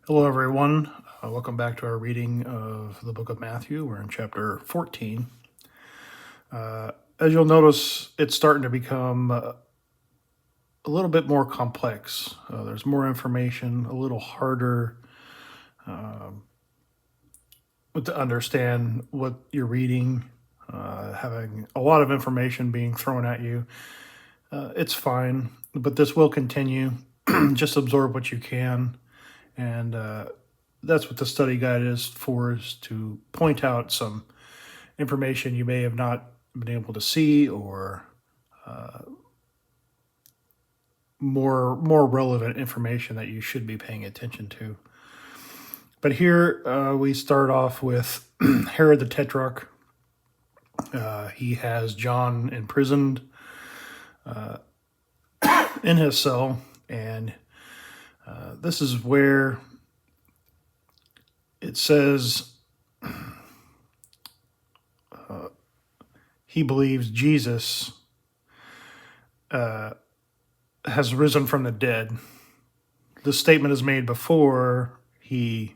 Hello, everyone. Welcome back to our reading of the book of Matthew. We're in chapter 14. As you'll notice, it's starting to become a little bit more complex. There's more information, a little harder to understand what you're reading, having a lot of information being thrown at you. It's fine, but this will continue. Just absorb what you can. And that's what the study guide is for, is to point out some information you may have not been able to see, or more relevant information that you should be paying attention to. But here we start off with Herod the Tetrarch. He has John imprisoned in his cell, and this is where it says he believes Jesus has risen from the dead. This statement is made before he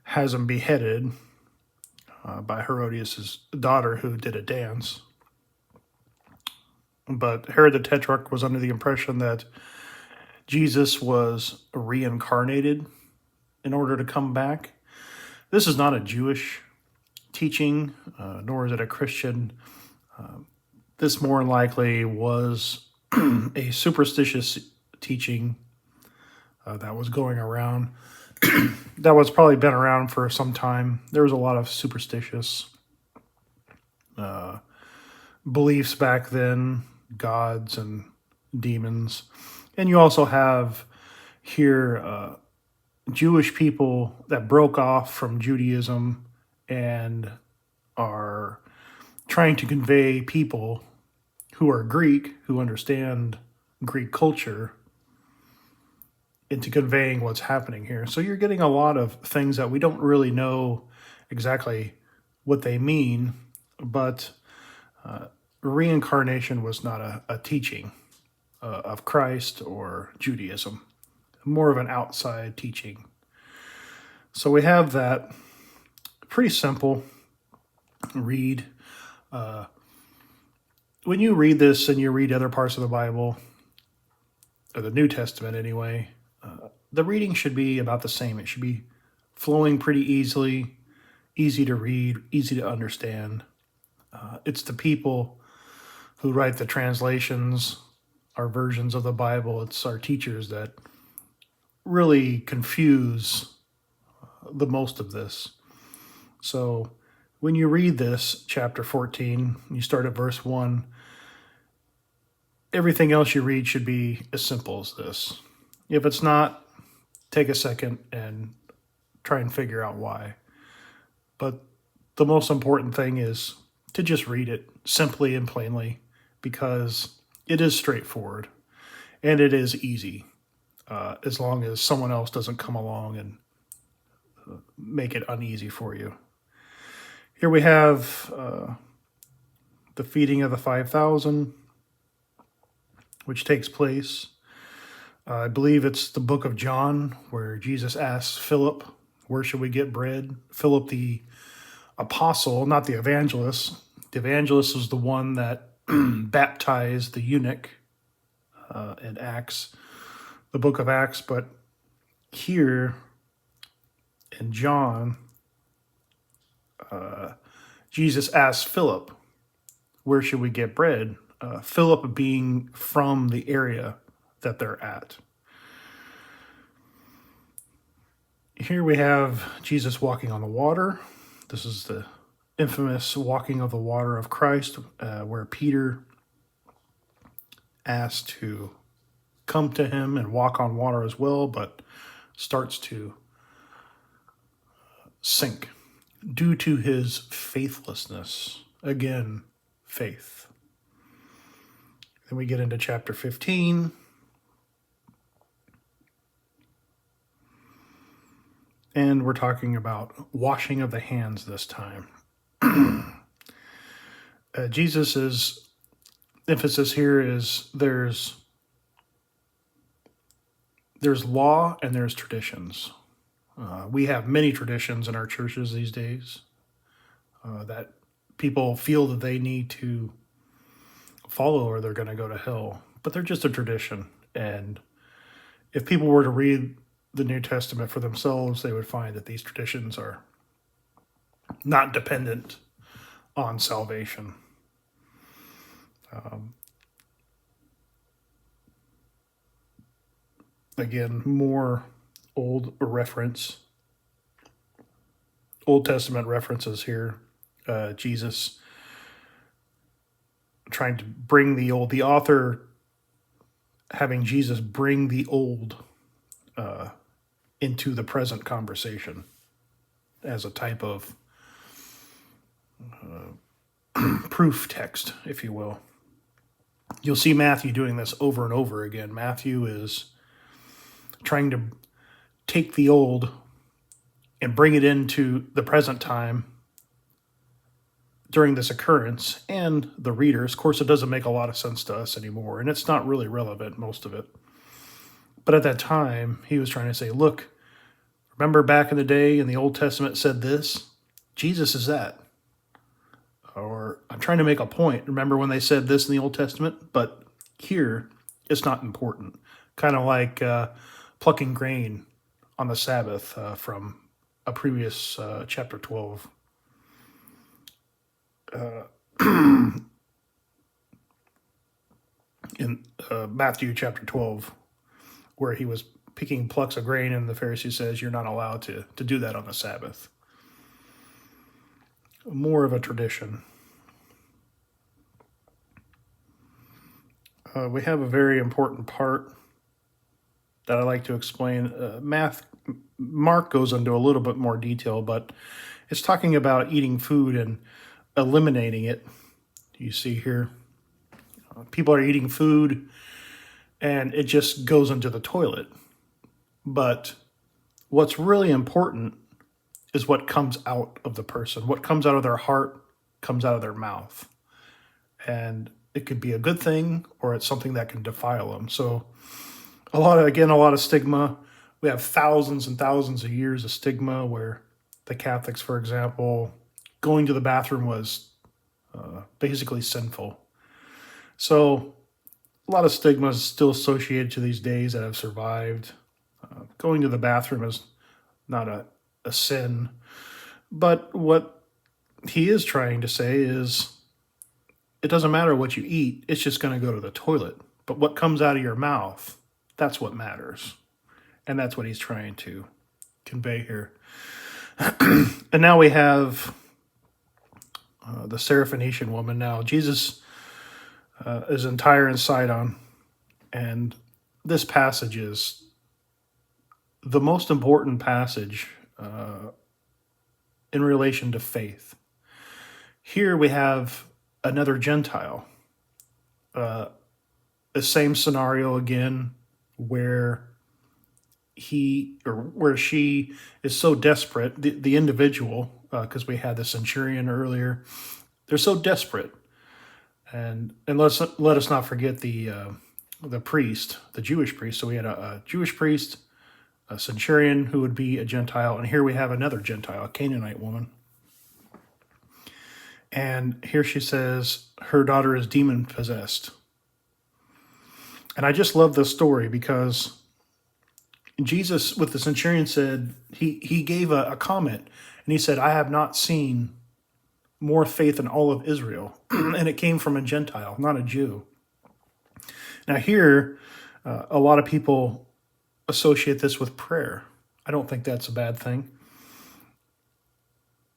has him beheaded by Herodias' daughter, who did a dance. But Herod the Tetrarch was under the impression that Jesus was reincarnated in order to come back. This is not a Jewish teaching, nor is it a Christian. This more than likely was a superstitious teaching that was going around. That was probably been around for some time. There was a lot of superstitious beliefs back then, gods and demons. And you also have here Jewish people that broke off from Judaism and are trying to convey people who are Greek, who understand Greek culture, into conveying what's happening here. So you're getting a lot of things that we don't really know exactly what they mean, but reincarnation was not a teaching of Christ or Judaism, more of an outside teaching. So we have that. Pretty simple read. When you read this and you read other parts of the Bible, or the New Testament anyway, the reading should be about the same. It should be flowing pretty easily, easy to read, easy to understand. It's the people who write the translations, our versions of the Bible. It's our teachers that really confuse the most of this. So when you read this, chapter 14, you start at verse 1, everything else you read should be as simple as this. If it's not, take a second and try and figure out why. But the most important thing is to just read it simply and plainly, because it is straightforward and it is easy, as long as someone else doesn't come along and make it uneasy for you. Here we have the feeding of the 5,000, which takes place. I believe it's the book of John, where Jesus asks Philip, where should we get bread? Philip the apostle, not the evangelist. The evangelist is the one that baptized the eunuch in Acts, the book of Acts. But here in John, Jesus asks Philip, where should we get bread? Philip being from the area that they're at. Here we have Jesus walking on the water. This is the infamous walking of the water of Christ, where Peter asked to come to him and walk on water as well, but starts to sink due to his faithlessness. Again, faith. Then we get into chapter 15. And we're talking about washing of the hands this time. Jesus' emphasis here is there's law and there's traditions. We have many traditions in our churches these days that people feel that they need to follow or they're going to go to hell, but they're just a tradition. And if people were to read the New Testament for themselves, they would find that these traditions are not dependent on salvation. Again, more Old Testament references here. Jesus trying to bring the author having Jesus bring the old into the present conversation as a type of proof text, if you will. You'll see Matthew doing this over and over again. Matthew is trying to take the old and bring it into the present time during this occurrence, and the readers. Of course, it doesn't make a lot of sense to us anymore, and it's not really relevant, most of it. But at that time, he was trying to say, look, remember back in the day in the Old Testament said this? Jesus is that. Or I'm trying to make a point. Remember when they said this in the Old Testament? But here, it's not important. Kind of like plucking grain on the Sabbath from a previous chapter 12. In Matthew chapter 12, where he was picking plucks of grain, and the Pharisee says, you're not allowed to do that on the Sabbath. More of a tradition. We have a very important part that I like to explain. Mark goes into a little bit more detail, but it's talking about eating food and eliminating it. You see here, people are eating food and it just goes into the toilet. But what's really important is what comes out of the person. What comes out of their heart comes out of their mouth. And it could be a good thing or it's something that can defile them. So a lot of stigma. We have thousands and thousands of years of stigma where the Catholics, for example, going to the bathroom was basically sinful. So a lot of stigma is still associated to these days that have survived. Going to the bathroom is not a sin. But what he is trying to say is it doesn't matter what you eat, it's just going to go to the toilet. But what comes out of your mouth, that's what matters. And that's what he's trying to convey here. And now we have the Syrophoenician woman. Now, Jesus is in Tyre and Sidon, and this passage is the most important passage in relation to faith. Here we have another Gentile. The same scenario again, where she is so desperate, the individual, because we had the centurion earlier, they're so desperate. And let us not forget the priest, the Jewish priest. So we had a Jewish priest, a centurion who would be a Gentile, and here we have another Gentile, a Canaanite woman. And here she says her daughter is demon possessed. And I just love this story because Jesus, with the centurion, said, he gave a comment, and he said, I have not seen more faith in all of Israel. And it came from a Gentile, not a Jew. Now here, a lot of people associate this with prayer. I don't think that's a bad thing.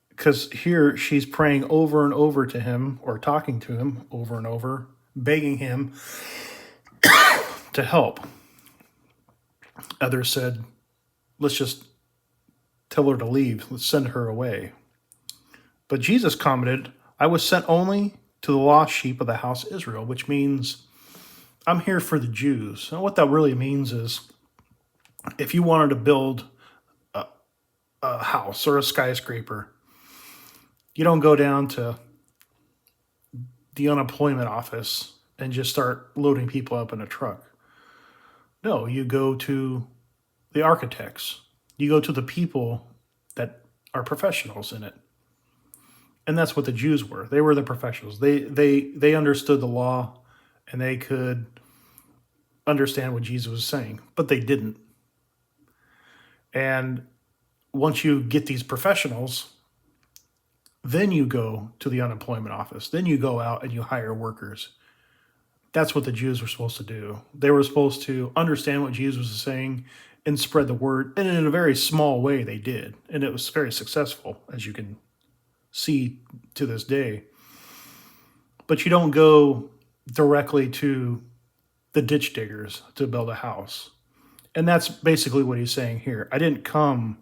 Because here she's praying over and over to him, or talking to him over and over, begging him to help. Others said, let's just tell her to leave. Let's send her away. But Jesus commented, I was sent only to the lost sheep of the house of Israel, which means I'm here for the Jews. And what that really means is if you wanted to build a house or a skyscraper, you don't go down to the unemployment office and just start loading people up in a truck. No, you go to the architects. You go to the people that are professionals in it. And that's what the Jews were. They were the professionals. They understood the law and they could understand what Jesus was saying, but they didn't. And once you get these professionals, then you go to the unemployment office. Then you go out and you hire workers. That's what the Jews were supposed to do. They were supposed to understand what Jesus was saying and spread the word. And in a very small way, they did. And it was very successful, as you can see to this day. But you don't go directly to the ditch diggers to build a house. And that's basically what he's saying here. I didn't come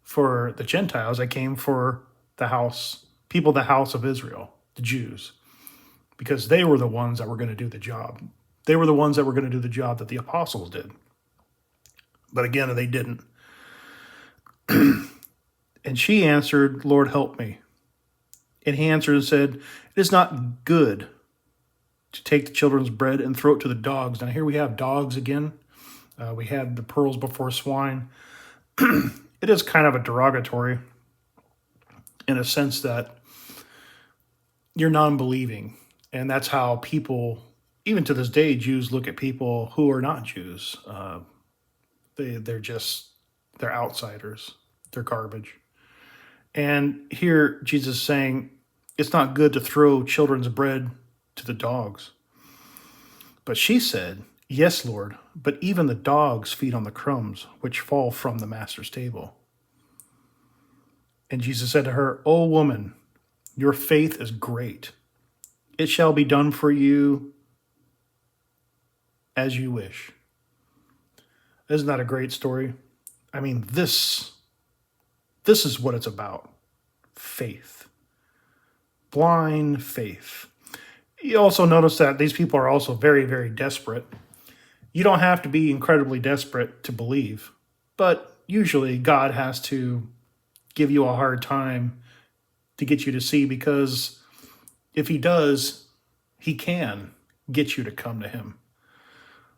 for the Gentiles. I came for the house, people, the house of Israel, the Jews, because they were the ones that were going to do the job. They were the ones that were going to do the job that the apostles did. But again, they didn't. And she answered, Lord, help me. And he answered and said, it is not good to take the children's bread and throw it to the dogs. Now here we have dogs again. We had the pearls before swine. It is kind of a derogatory in a sense that you're non-believing. And that's how people, even to this day, Jews look at people who are not Jews. They're outsiders. They're garbage. And here Jesus is saying, it's not good to throw children's bread to the dogs. But she said, yes, Lord, but even the dogs feed on the crumbs which fall from the master's table. And Jesus said to her, O woman, your faith is great. It shall be done for you as you wish. Isn't that a great story? I mean, this is what it's about. Faith. Blind faith. You also notice that these people are also very, very desperate. You don't have to be incredibly desperate to believe, but usually God has to give you a hard time to get you to see, because if he does, he can get you to come to him.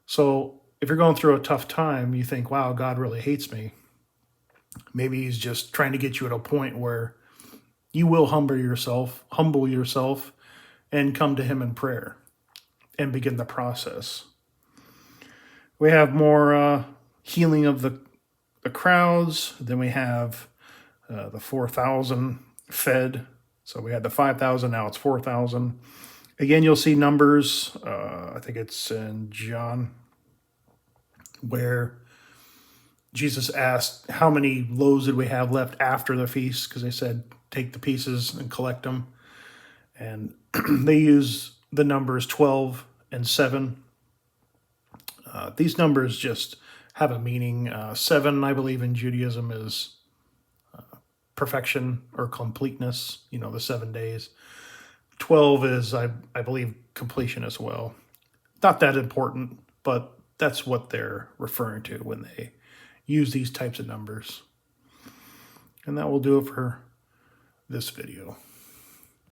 So if you're going through a tough time, you think, wow, God really hates me. Maybe he's just trying to get you at a point where you will humble yourself, and come to him in prayer and begin the process. We have more healing of the crowds. Then we have the 4,000 fed. So we had the 5,000, now it's 4,000. Again, you'll see numbers. I think it's in John, where Jesus asked, how many loaves did we have left after the feast? Because they said, take the pieces and collect them. And they use the numbers 12 and 7. These numbers just have a meaning. 7, I believe, in Judaism is perfection or completeness, the 7 days. 12 is, I believe, completion as well. Not that important, but that's what they're referring to when they use these types of numbers. And that will do it for this video.